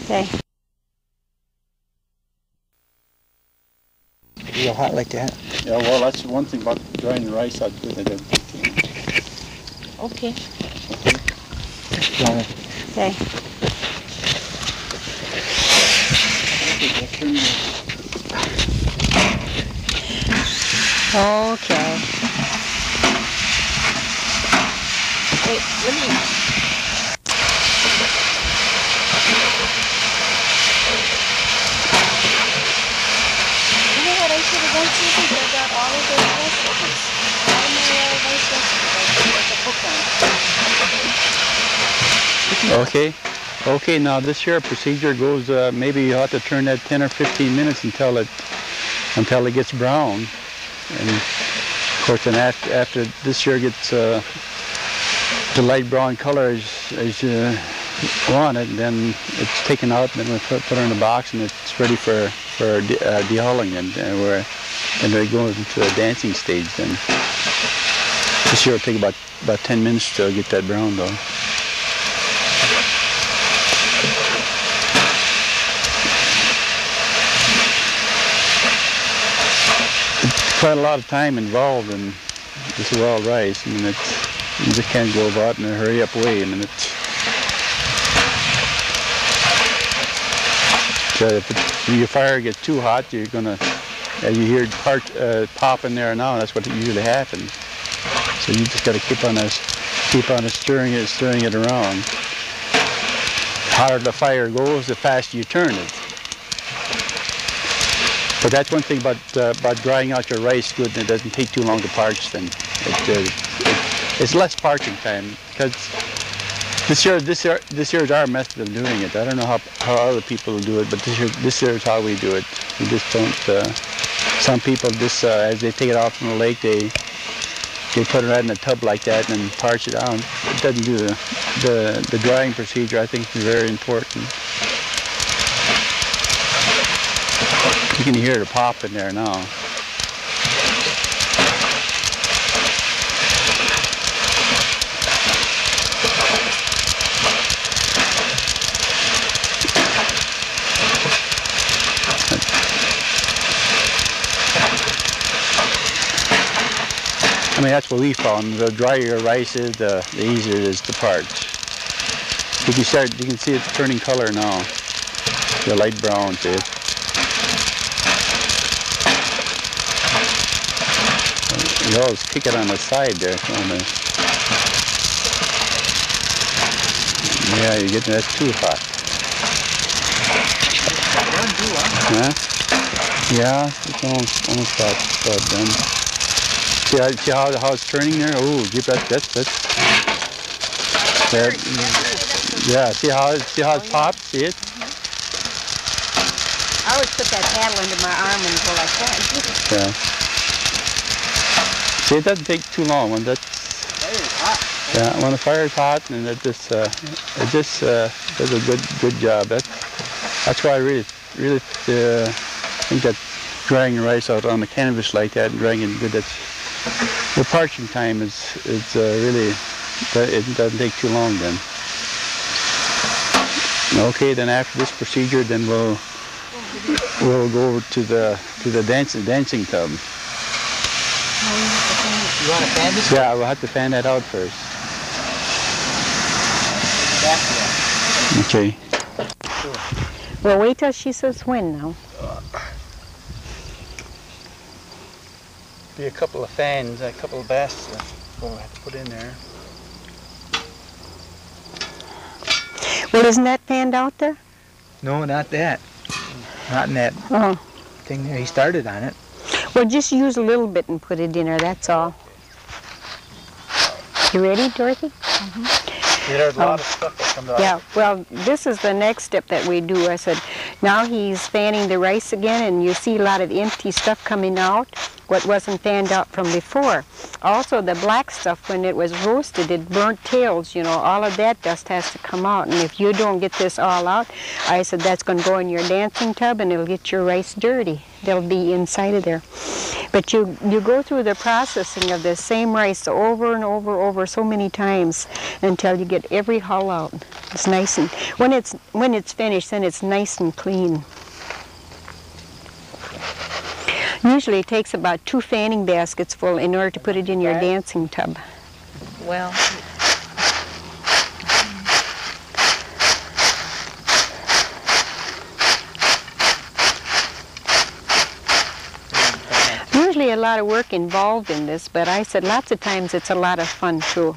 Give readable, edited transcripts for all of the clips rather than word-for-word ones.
Okay. Real hot like that? Yeah, well, that's one thing about drying the rice out good. It doesn't take too long. Okay. Okay. Okay. Okay. Wait, let me... You know what I should have done, Susan? I got all of those vegetables. All my rice vegetables. Okay. Okay, now this here procedure goes, maybe you have to turn that 10 or 15 minutes until it gets brown. And of course, then after this here gets the light brown color as you want it, then it's taken out and then we put it in a box and it's ready for dehulling, and they go into the dancing stage then. This here will take about 10 minutes to get that brown though. Quite a lot of time involved in this wild rice. I mean, you just can't go about in a hurry up way. I mean, if your fire gets too hot, you're gonna, as you hear pop in there now, that's what usually happens. So you just got to keep on stirring it around. The hotter the fire goes, the faster you turn it. But that's one thing about drying out your rice good, and it doesn't take too long to parch. Then it's less parching time, because this here is our method of doing it. I don't know how other people do it, but this here is how we do it. We just don't. Some people just as they take it off from the lake, they put it right in a tub like that and then parch it out. It doesn't do the drying procedure. I think is very important. You can hear the pop in there now. I mean, that's what we found. The drier your rice is, the easier it is to parch. You can see it's turning color now. The light brown, see it? You always kick it on the side there. Yeah, you're getting that's too hot. Huh? Yeah, it's almost about done. See how it's turning there? Oh, that's yeah. See how it pops? See it? I always put that paddle into my arm and go like that. Yeah. See, it doesn't take too long when that's. Yeah, when the fire is hot, and it just does a good job. That's why I really think that drying your rice out on the canvas like that and drying it good. The parching time is really, it doesn't take too long then. Okay, then after this procedure, then we'll go over to the dancing tub. You want to fan this? Yeah, we'll have to fan that out first. Okay. Well, wait till she says when now. Be a couple of fans, a couple of baskets we'll have to put in there. Well, isn't that fanned out there? No, not that. Not in that thing there. He started on it. Well, just use a little bit and put it in there, that's all. You ready, Dorothy? Mm-hmm. Yeah, there's a lot of stuff that comes out. Yeah, well, this is the next step that we do. I said, now he's fanning the rice again, and you see a lot of empty stuff coming out. what wasn't fanned out from before. Also, the black stuff, when it was roasted, it burnt tails, you know, all of that dust has to come out. And if you don't get this all out, I said, that's going to go in your dancing tub and it'll get your rice dirty. They'll be inside of there. But you go through the processing of the same rice over and over so many times until you get every hull out. It's nice, and when it's finished, then it's nice and clean. Usually it takes about 2 fanning baskets full in order to put it in your dancing tub. Well, usually a lot of work involved in this, but I said lots of times it's a lot of fun too.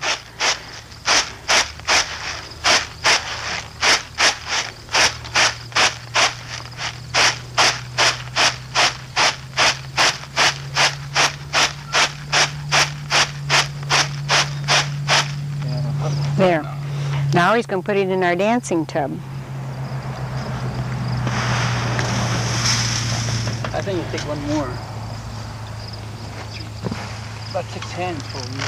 There. Now he's going to put it in our dancing tub. I think you take one more. About 6 hands for you.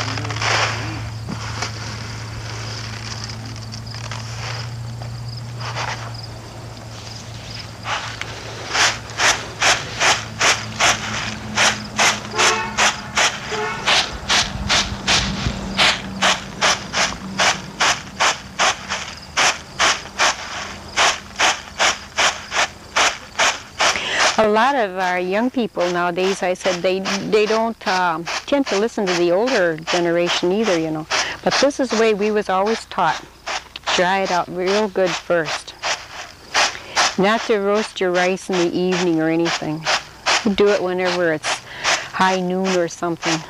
A lot of our young people nowadays, I said, they don't tend to listen to the older generation either, you know. But this is the way we was always taught. Dry it out real good first. Not to roast your rice in the evening or anything. Do it whenever it's high noon or something.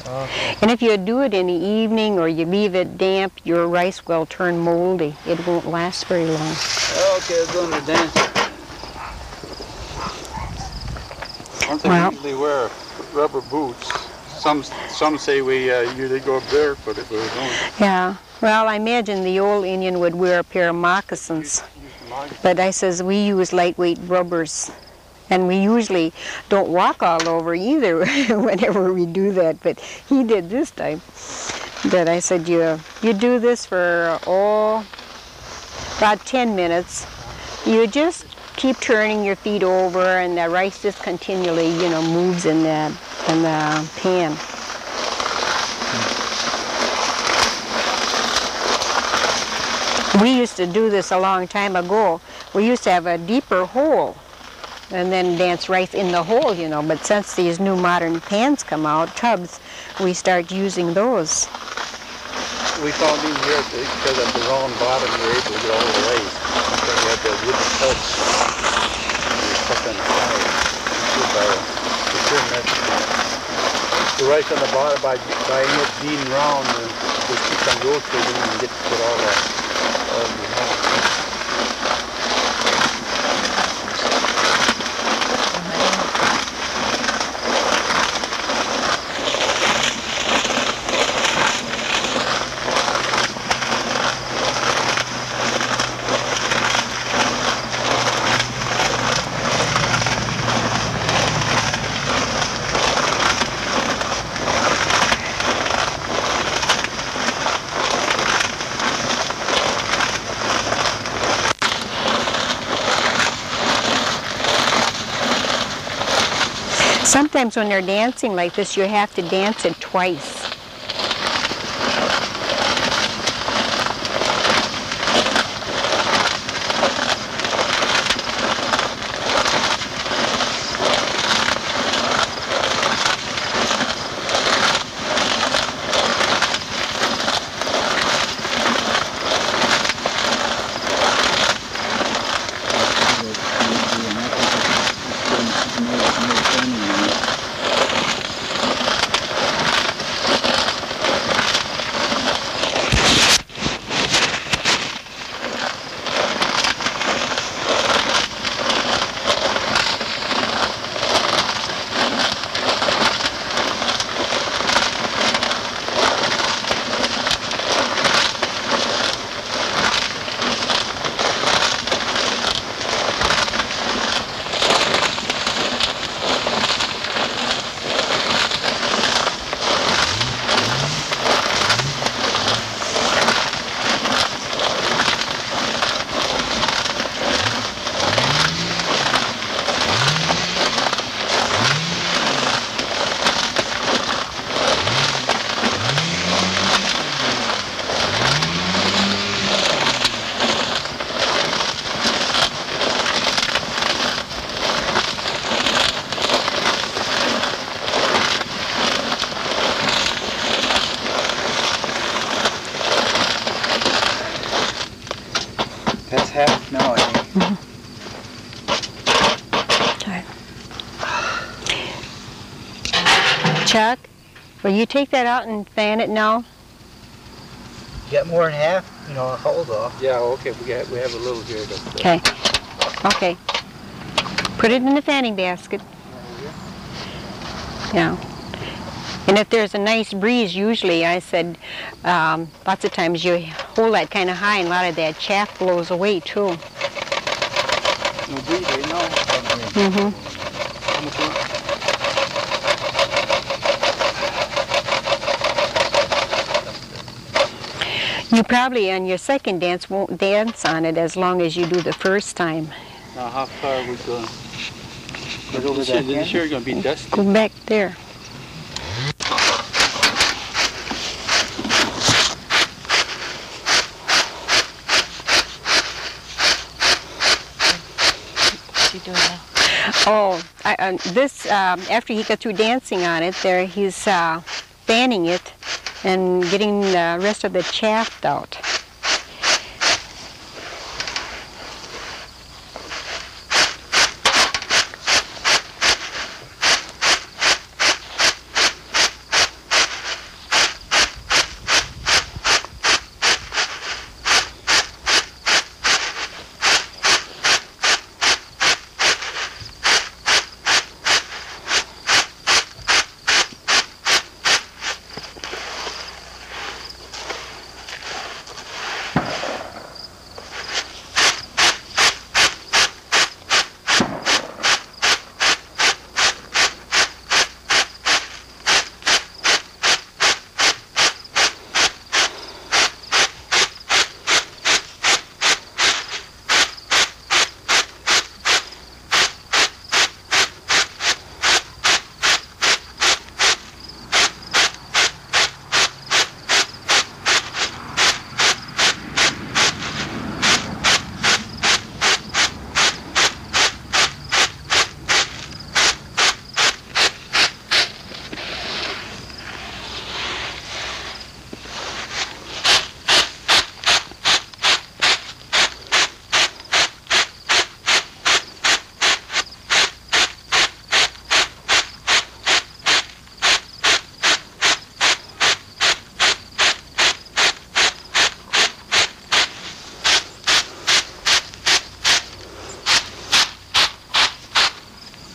Okay. And if you do it in the evening or you leave it damp, your rice will turn moldy. It won't last very long. Okay, let's go into dancing. Well, They usually wear rubber boots. Some say we usually go barefoot if we were doing it. yeah. Well, I imagine the old Indian would wear a pair of moccasins. But I says we use lightweight rubbers. And we usually don't walk all over either whenever we do that. But he did this time. But I said, you do this for, about 10 minutes. You just keep turning your feet over and the rice just continually, you know, moves in the pan. We used to do this a long time ago. We used to have a deeper hole and then dance rice in the hole, you know, but since these new modern pans come out, tubs, we start using those. We found these here because of the round bottom, you're able to get all the rice. Because we had the wooden tubs. We stuck on the side. The rice on the bottom, by it being round, we keep on rotating and get all the Sometimes when they're dancing like this, you have to dance it twice. No, it ain't. Chuck, will you take that out and fan it now? Get more than half, you know, hold off. Yeah, okay, we have a little here. Okay. Okay. Put it in the fanning basket. Yeah. And if there's a nice breeze, usually I said, lots of times you hold that kind of high and a lot of that chaff blows away too. No breeze right now. Mm-hmm. You probably on your second dance won't dance on it as long as you do the first time. Now how far are we going? Right over that This sure going to be dusty. Go back there. What's he doing now? Oh, this after he got through dancing on it, there he's fanning it and getting the rest of the chaff out.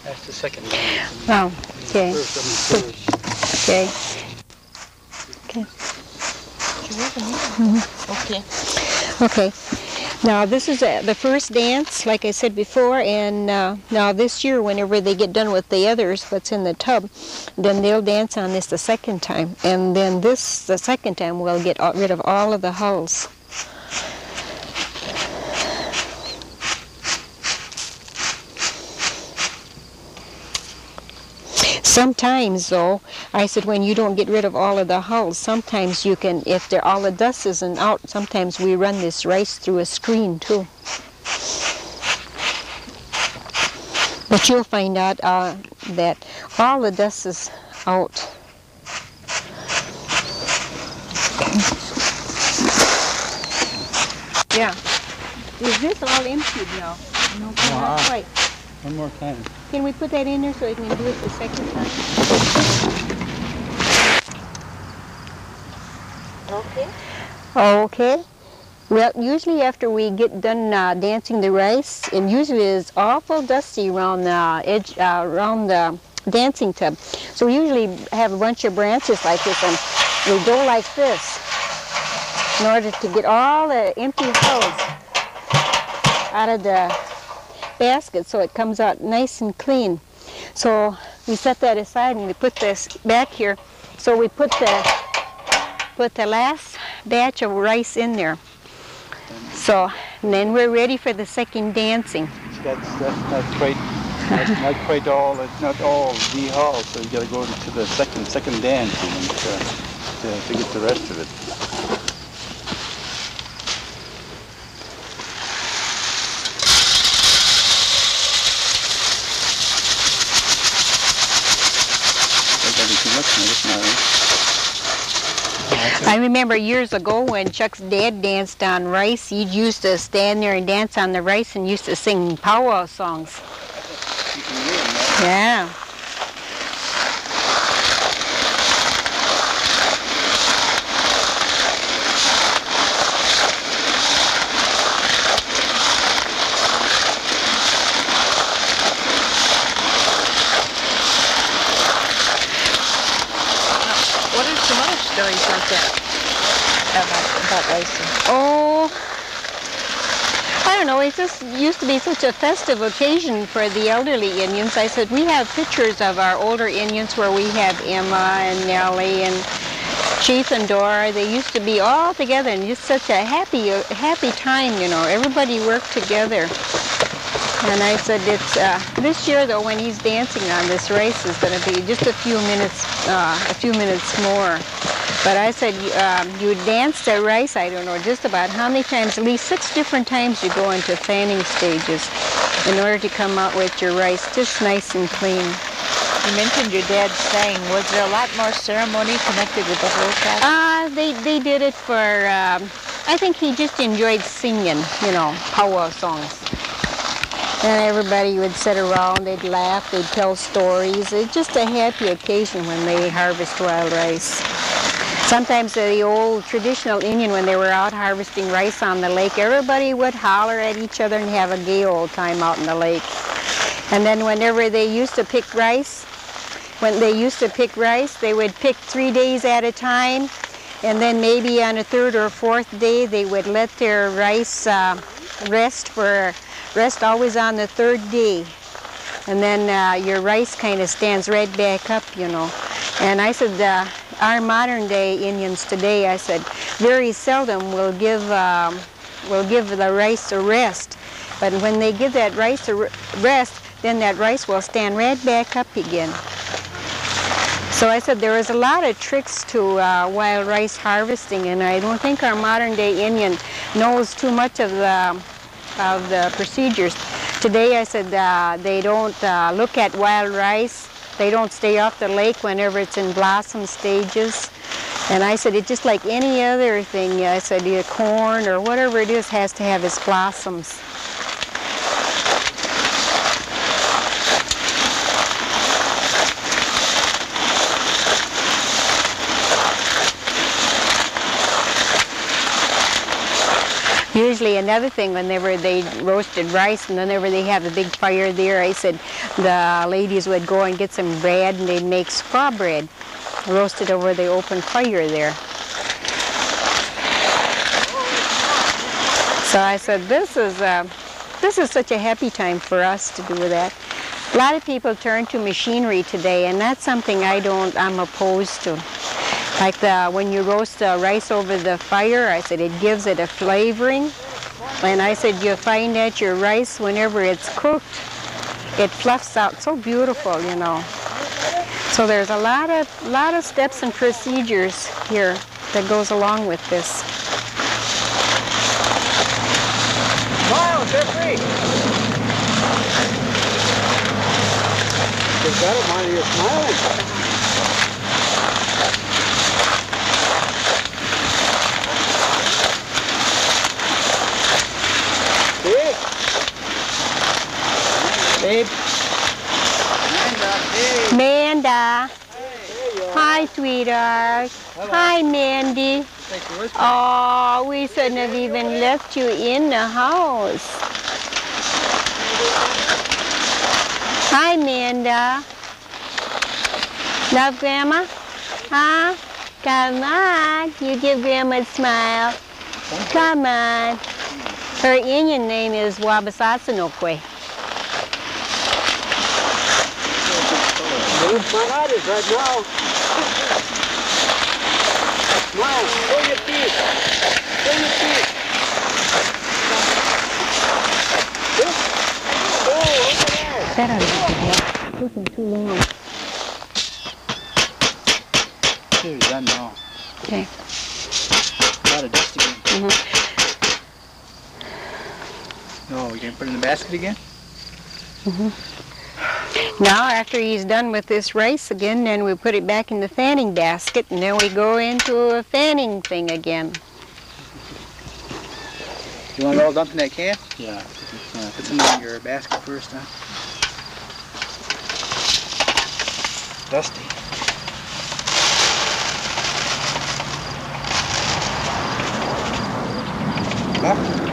That's the second one. Oh, okay. Okay. Okay. Okay. Okay. Now this is the first dance, like I said before, and now this year, whenever they get done with the others, what's in the tub, then they'll dance on this the second time, and then this, the second time, we'll get rid of all of the hulls. Sometimes, though, I said when you don't get rid of all of the hulls, sometimes you can, if all the dust isn't out, sometimes we run this rice through a screen too. But you'll find out that all the dust is out. Yeah. Is this all emptied now? No, not quite. One more time. Can we put that in there so I can do it the second time? Okay. Okay. Well, usually after we get done dancing the rice, it usually is awful dusty around the edge, around the dancing tub. So we usually have a bunch of branches like this, and we go like this in order to get all the empty hulls out of the basket so it comes out nice and clean. So we set that aside and we put this back here. So we put the last batch of rice in there. So and then we're ready for the second dancing. That's not quite all. It's not all the hull. So you got to go to the second dancing to get the rest of it. I remember years ago when Chuck's dad danced on rice, he used to stand there and dance on the rice and used to sing powwow songs. Yeah. What are some other stories like that about racing? Oh, I don't know. It just used to be such a festive occasion for the elderly Indians. I said, we have pictures of our older Indians where we have Emma and Nellie and Chief and Dora. They used to be all together and just such a happy time, you know. Everybody worked together. And I said, it's this year though, when he's dancing on this race, is going to be just a few minutes more. But I said, you dance the rice, I don't know, just about how many times, at least 6 different times you go into fanning stages in order to come out with your rice just nice and clean. You mentioned your dad sang. Was there a lot more ceremony connected with the whole process? They did it for, I think he just enjoyed singing, you know, powwow songs. And everybody would sit around, they'd laugh, they'd tell stories. It's just a happy occasion when they harvest wild rice. Sometimes the old traditional Indian, when they were out harvesting rice on the lake, everybody would holler at each other and have a gay old time out in the lake. And then whenever they used to pick rice, they would pick 3 days at a time. And then maybe on a 3rd or 4th day, they would let their rice rest always on the 3rd day. And then your rice kind of stands right back up, you know. And I said, our modern day Indians today, I said, very seldom will give the rice a rest. But when they give that rice a rest, then that rice will stand right back up again. So I said there was a lot of tricks to wild rice harvesting, and I don't think our modern day Indian knows too much of the procedures. Today I said they don't look at wild rice. They don't stay off the lake whenever it's in blossom stages. And I said, it's just like any other thing. I said, corn or whatever it is has to have its blossoms. Usually another thing, whenever they roasted rice and whenever they have a big fire there, I said the ladies would go and get some bread and they'd make squaw bread, roasted over the open fire there. So I said, this is such a happy time for us to do that. A lot of people turn to machinery today, and that's something I'm opposed to. Like when you roast the rice over the fire, I said it gives it a flavoring. And I said you find that your rice, whenever it's cooked, it fluffs out so beautiful, you know. So there's a lot of steps and procedures here that goes along with this. Smile, Jeffrey! You've got it, Marty, you're smiling. Babe. Amanda. Hi, sweetheart. Hello. Hi, Mandy. Oh, we shouldn't have even left you in the house. Hi, Amanda. Love Grandma? Huh? Come on. You give Grandma a smile. Come on. Her Indian name is Wabasasanoque. My heart is right now. Smile, show your teeth. Show your teeth. Oh, over there. That is looking too long. Okay, we're done now. Okay. A lot of dust again. No, we can put it in the basket again? Now, after he's done with this rice again, then we put it back in the fanning basket, and then we go into a fanning thing again. You want it all dumped in that can? Yeah. Put some in your basket first, huh? Dusty. Huh?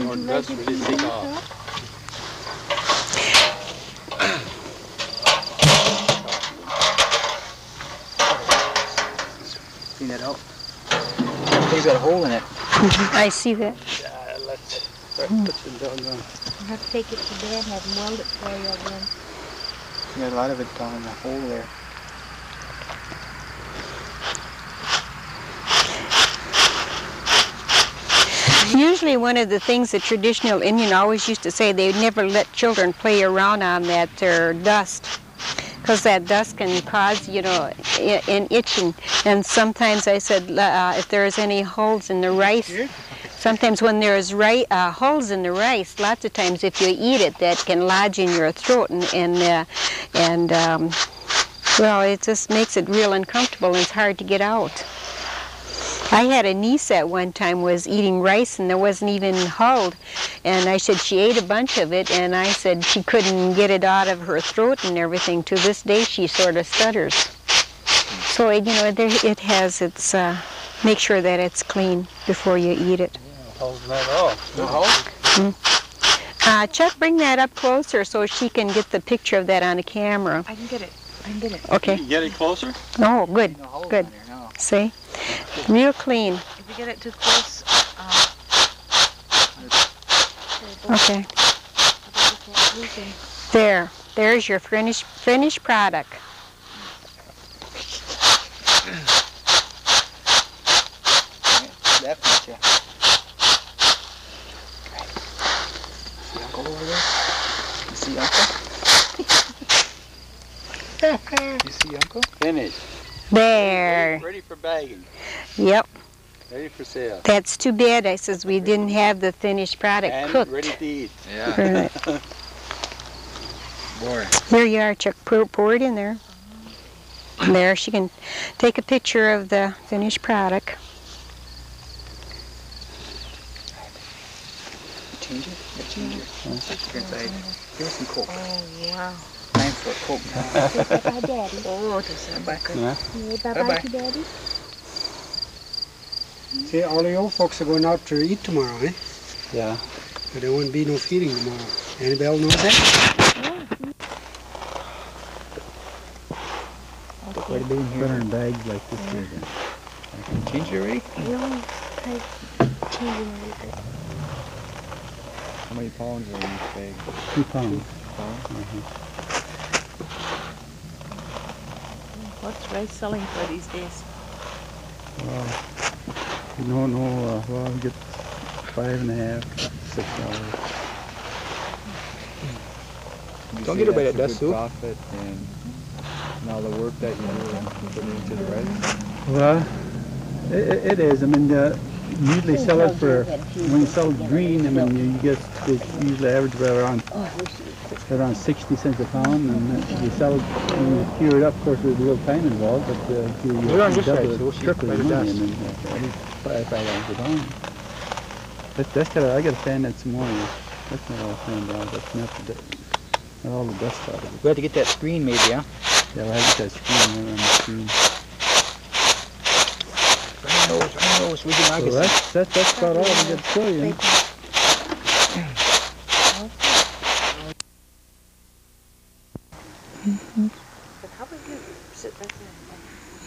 More dust really take off. Clean that out. Everything's got a hole in it. I see that. Yeah, let's start pushing down there. I'll have to take it to Dad and have him weld it for you again. You got a lot of it down in the hole there. Usually one of the things the traditional Indian always used to say, they would never let children play around on that dust, because that dust can cause, you know, an itching. And sometimes I said, if there's any holes in the rice, sometimes when there's holes in the rice, lots of times if you eat it, that can lodge in your throat, well, it just makes it real uncomfortable and it's hard to get out. I had a niece at one time was eating rice and there wasn't even hulled, and I said she ate a bunch of it, and I said she couldn't get it out of her throat and everything. To this day she sort of stutters. So you know, it has its, make sure that it's clean before you eat it. Holes not at all. No hole? Chuck, bring that up closer so she can get the picture of that on the camera. I can get it. I can get it. Okay. You get it closer? Oh, good, No holes good. on there, no. See? Real clean. If you get it too close, Okay. There's your finished product. That fits you. See Uncle over there? You see Uncle? You see Uncle? Finished. There. Ready for bagging. Yep. Ready for sale. That's too bad. I says we didn't have the finished product And cooked. ready to eat. Yeah. Right. Boy. Here you are, Chuck. Pour it in there. There, she can take a picture of the finished product. Change it? Yeah, change it. Here inside. Give us some Coke. oh wow. 9-foot Coke now. Say bye-bye, Daddy. Oh, does that Bye. good? Yeah. Say bye-bye Bye-bye. to Daddy. See, all the old folks are going out to eat tomorrow, eh? Yeah. But there won't be no feeding tomorrow. Anybody else knows that? Quite a bit in Put here. her in bags like this here then. Change it already? You only type changing a little bit. How many pounds are in this bag? 2 pounds. What's rice selling for these days? Well, we get $5.50, $6. Don't get her by that dust soup. Profit and all the work that you do and put into the rice. Well, it is. I mean, you usually sell it for, when you sell green, I mean, you get, they usually average about around 60 cents a pound, and you sell it, when you cure it up, of course, there's a little time involved, but you We're on this side, double so we'll it, see triple by the the money, dust. and then at least $5 a pound. I gotta fan that some more. That's not all fanned out. That's not all the dust out of it. We have to get that screen made, yeah? Yeah, we'll have to get that screen on the screen. Right nose, would you like So that's about all we got to show you. But how about you sit right there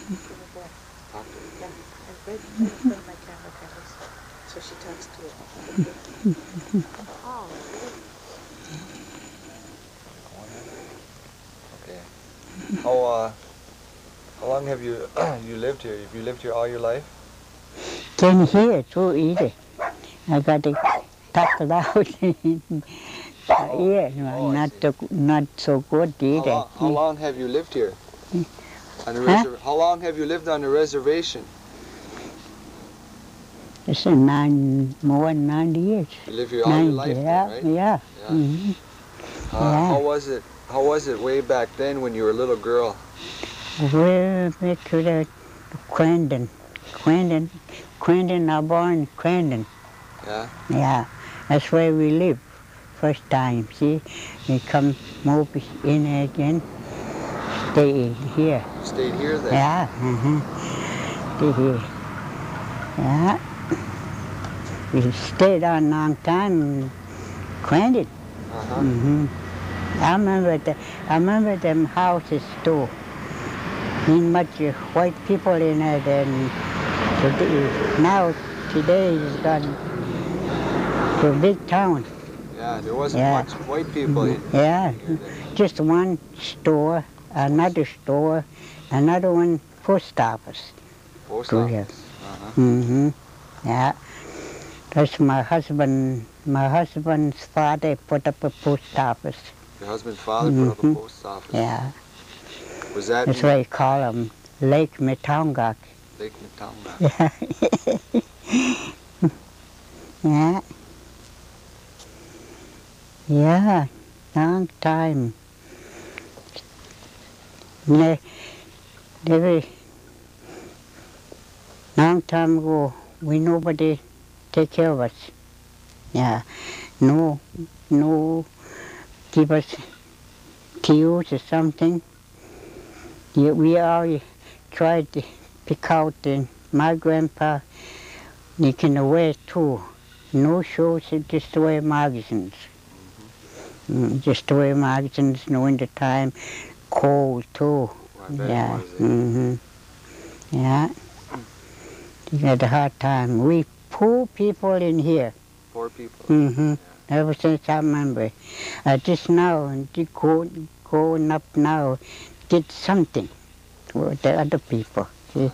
and give her that? Talk to her. Yeah. And bring my camera covers so she talks to it. Oh, Okay. How long have you you lived here? Have you lived here all your life? Came here too easy. I got to talk it out. yeah, Oh, I see. not so good either. How long have you lived here? On the How long have you lived on the reservation? It's more than 90 years. You live here all your life yeah, then, right? yeah. Yeah. Mm-hmm. How was it? How was it way back then when you were a little girl? We're back to the Crandon, I born in Crandon. Yeah. Yeah, that's where we live. First time, see, we move in again, stay here. Stayed here then? Yeah, stay here. Yeah, we stayed on a long time in Crandon. I remember them houses too. Not much white people in it, and today it's gone to a big town. Yeah, there wasn't much white people in Yeah, here then. just one store, another store, another one post office. Post Go office. here. Yeah, that's my husband's father put up a post office. Your husband's father put up a post office. Yeah, Was that that's in why you call him Lake Metongak. Lake Matonga? Yeah. Yeah, long time. Long time ago, nobody take care of us. Yeah, no, give us cues or something. Yeah, we all tried to pick out my grandpa, he can wear too. No shoes, just wear magazines. Just wear magazines in the winter time, cold too. Yeah. Yeah. You had a hard time. We poor people in here. Poor people. Ever since I remember. Just now, going up now, get something for the other people. See?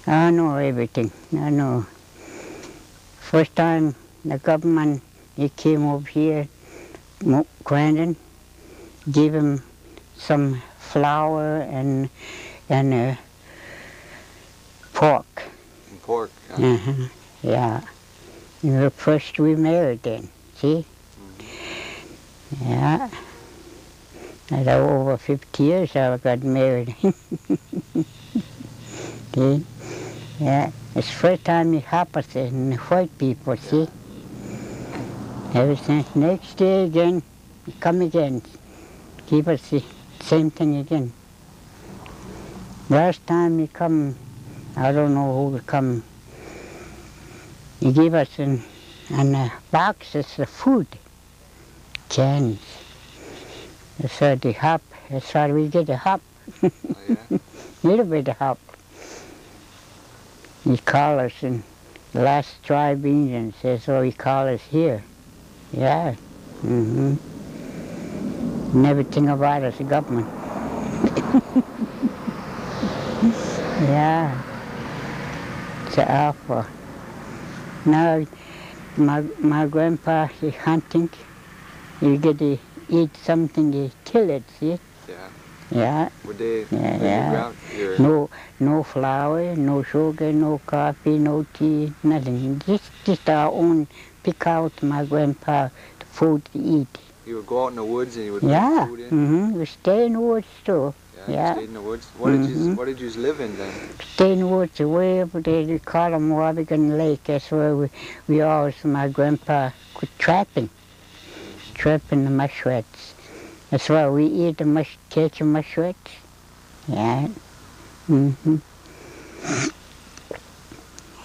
I know everything. I know. First time the government, he came over here, Crandon, gave him some flour and pork. And pork. Yeah. First we married then, see? Yeah. At over 50 years I got married. See? Yeah. It's the first time it happens in white people, see? Ever since next day again, come again. Give us the same thing again. Last time he come, I don't know who come. He gave us in boxes of food, cans. So the hop, that's why we get a hop. Little bit of hop. He called us in the last tribe Indian, says, so he called us here. Yeah. Never think about us, the government. Yeah. It's awful. Now, my grandpa, he hunting. You get to eat something, you kill it, see? Yeah. Would they? No flour, no sugar, no coffee, no tea, nothing. Just our own. Pick out my grandpa the food to eat. You would go out in the woods and you would put food in? We stay in the woods too. Yeah. You stayed in the woods. What did you live in then? Stay in the woods way up there. They call them Wabigan Lake. That's where we always, my grandpa, quit trapping the muskrats. That's why we eat the catch the muskrats. Yeah.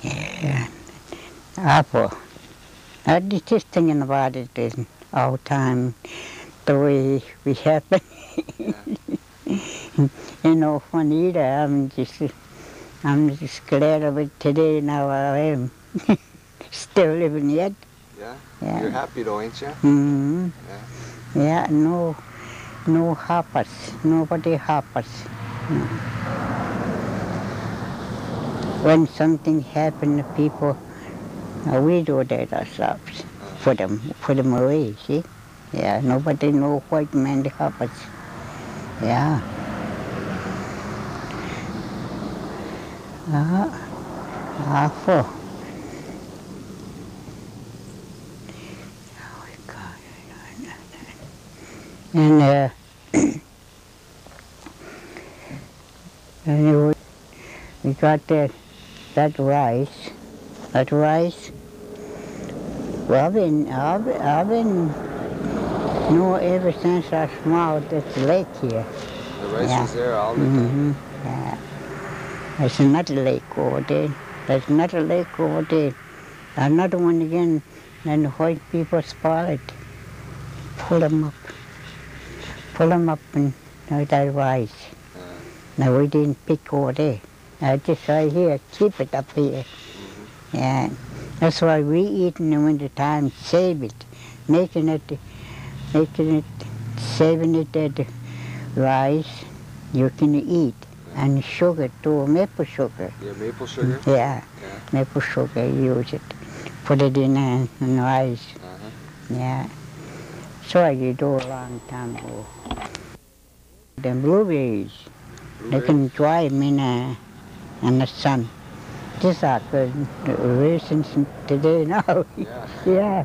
Yeah. Apple. I just thinking about it all the time, the way we happen. You know, funny either. I'm just glad of it today. Now I am still living yet. Yeah. Yeah. You're happy though, ain't you? Yeah. No hoppers. Nobody hoppers. When something happened to people, we do that ourselves. put them away, see? Yeah, nobody know white man the hoppers. Yeah. Awful. And anyway, we got that rice. That rice. Well, I've been know ever since I was small. There's a lake here. The rice Yeah. was there all the time. Yeah. There's another lake over there. There's another lake over there. Another one again. Then the white people spoil it. Pull them up. Pull them up and now that rice. Now we didn't pick over there. I just right here, keep it up here. Yeah. That's why we eat in the winter time, save it. Saving it that rice you can eat. And sugar too, maple sugar. Yeah, maple sugar? Yeah, maple sugar, use it. Put it in rice. Yeah. So I did do a long time ago. The blueberries, they can dry them in the sun. These are good raisins today now. Yeah. Yeah.